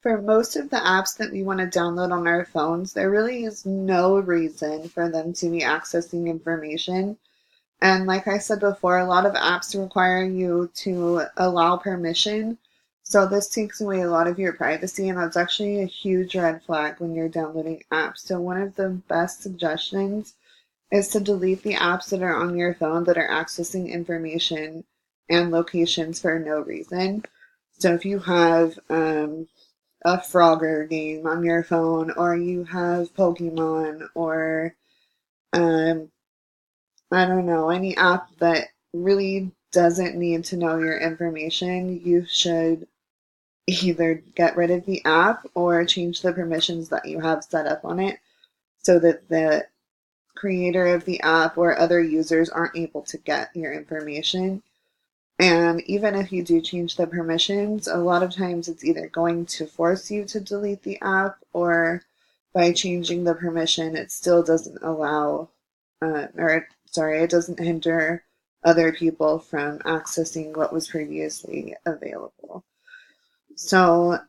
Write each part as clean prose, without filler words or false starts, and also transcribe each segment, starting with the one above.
For most of the apps that we want to download on our phones, there really is no reason for them to be accessing information. And like I said before, a lot of apps require you to allow permission. So this takes away a lot of your privacy, and that's actually a huge red flag when you're downloading apps. So one of the best suggestions is to delete the apps that are on your phone that are accessing information and locations for no reason. So if you have a Frogger game on your phone, or you have Pokemon, or um, I don't know, any app that really doesn't need to know your information, you should either get rid of the app or change the permissions that you have set up on it so that the creator of the app or other users aren't able to get your information. And even if you do change the permissions, a lot of times it's either going to force you to delete the app, or by changing the permission, it still doesn't allow, or sorry, it doesn't hinder other people from accessing what was previously available. So,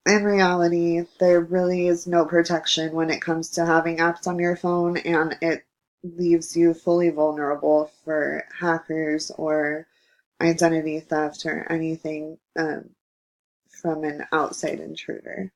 in reality, there really is no protection when it comes to having apps on your phone, and it leaves you fully vulnerable for hackers or identity theft or anything from an outside intruder.